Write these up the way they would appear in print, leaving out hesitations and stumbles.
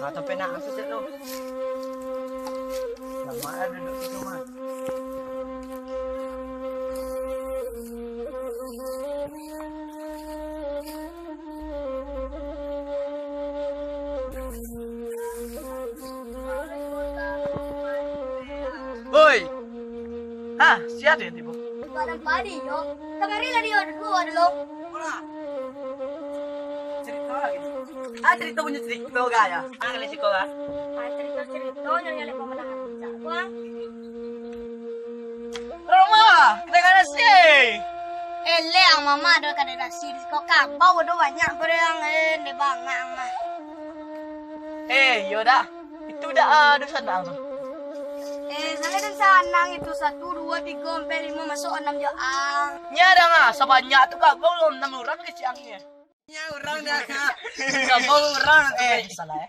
Atau pena aku situ. Lama ada duduk situ mah. Woi. Ah, siapa yang tiba? Barang padi yo. Kamari lah dia dulu dulu. Cerita lagi. Ah, cerita punya cerita gaya. Ah, kali sih kok. Cerita nyali pemenangan bisa. Wah. Roma, kita kan sih. Ele ang mama ada kada nasi kok kabau do banyak berang di bangang mah. Yaudah. Itu udah dosa dah. Saya dan sanang itu 1, 2, 3, 4, 5 masuk 6 jo ang. Nyada nggak sebanyak tuh kak belum 6 orang keciangnya. Ya orang dah kak. Kau orang salah ya.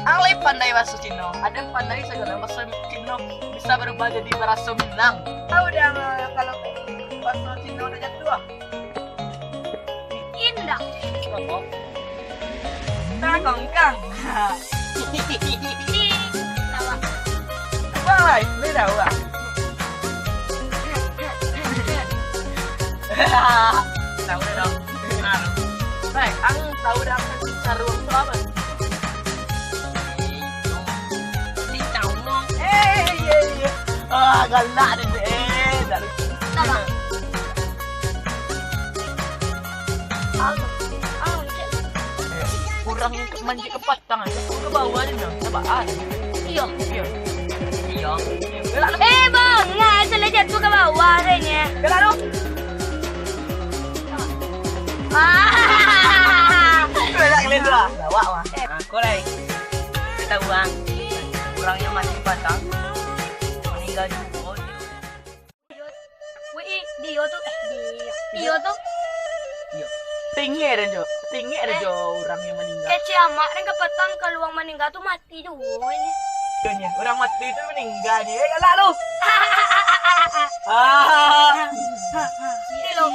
Ang lain pandai bahasa Cina. Ada yang pandai segala bahasa Cina bisa berubah jadi bahasa Minang. Tahu dah kalau bahasa Cina udah jatuh. Indah. Apa? Kangkang. Lawak. Wah, ini dah wah. Tahu dah dong. Baik, ang tahu dah kan sarung tu apa? Galak deh. Dari Lawak. kurang manjik ke patang aja. Ke bawah ni dah. Sebab Iya. Iya. Iya. Galak lu. Bang, nggak salah jatuh ke bawah adanya. Galak lu. Galak kalian tu lah. Lawak mah. Aku lagi. Kita uang. Kurangnya manjik patang. Meninggal juga. Wih, dia tuh dia tuh Iya. Tinggi ada jo. Tinggi ada jo orang yang meninggal. ciamak dan kepetang ke luang meninggal tuh mati dulu ini. Nya, orang mati itu meninggal dia. Galak lu. Ah. Ini loh,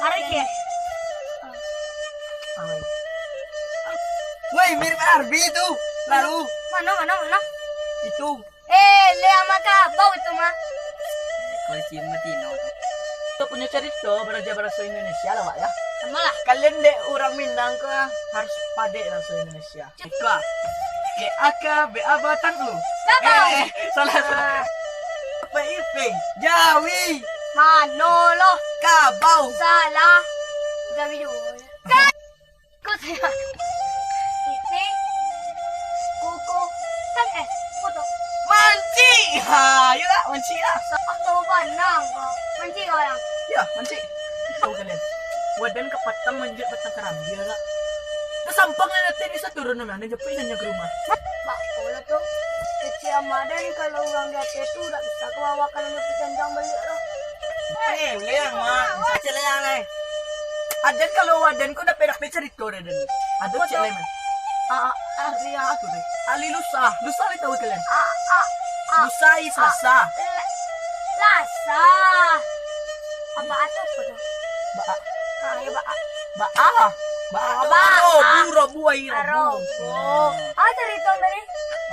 ada ke? Woi, mirip Arbi itu. Lalu Mana? itu Le sama kabau itu mah. kalau si Matino itu punya cerita bahasa Indonesia lah Pak ya. Malah. Kalian dek orang Minang ke harus pade bahasa Indonesia. Ika. Aka be abatang lu. Kabau. Salah. Piping. Jawi. Manolo. Kabau. Salah. Gabi dulu. Kan. Kok saya? Ini. Kuku. Kan foto. Manci. Ha, yuk lah manci lah. Aku banang kok. Manci kau yang. Ya, manci. Tahu kalian. Wadan ke patang manjat patang kerambil lah. Kesampang na natin isa turun naman. Nandiyan niya ke rumah. Pak, kalau tuh kecil dan kalau orang lihat itu udah bisa kebawa kalau nyupi janjang balik loh. Leang mah. Bisa leang lah. Adan kalau wadan ko na perak cerita dah dan. Adan cek lain man. Ria aku deh. Ali lusa. Lusa ni tahu kalian. Lusa is lasa. Lasa. Apa itu tuh? Ba. Ya ba. Ba. Buro buai Aro. Cerita tadi.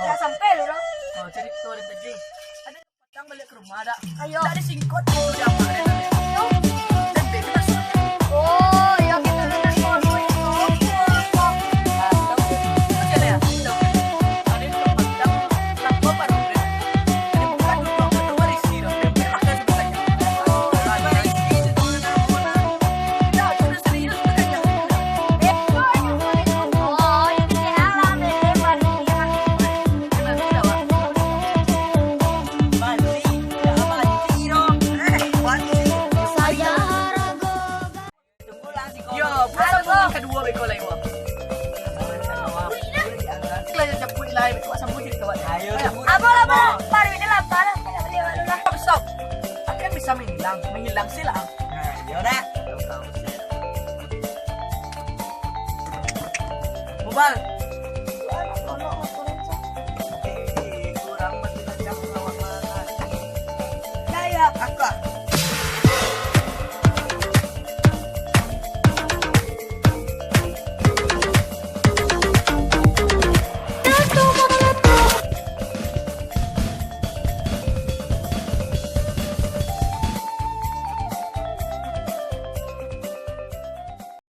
Nggak sampai lu dong. Oh, cerita dah tadi. Ada patang balik ke rumah ada. Ayo. Ada singkot itu dah mana. Dan baby masuk. Oh, ya kita udah ngomong itu. Oh, ini alam lebar dia. Saya ragu. Kedua beko lain wah. Lain jemput lain beko sambut jadi kawan. Ayo. Apa? Baru ini lapar. Beli baru lah. Besok akan bisa menghilang silang. Nah, yaudah. Mubal. Kurang masih jam lawak mana. Kayak kakak.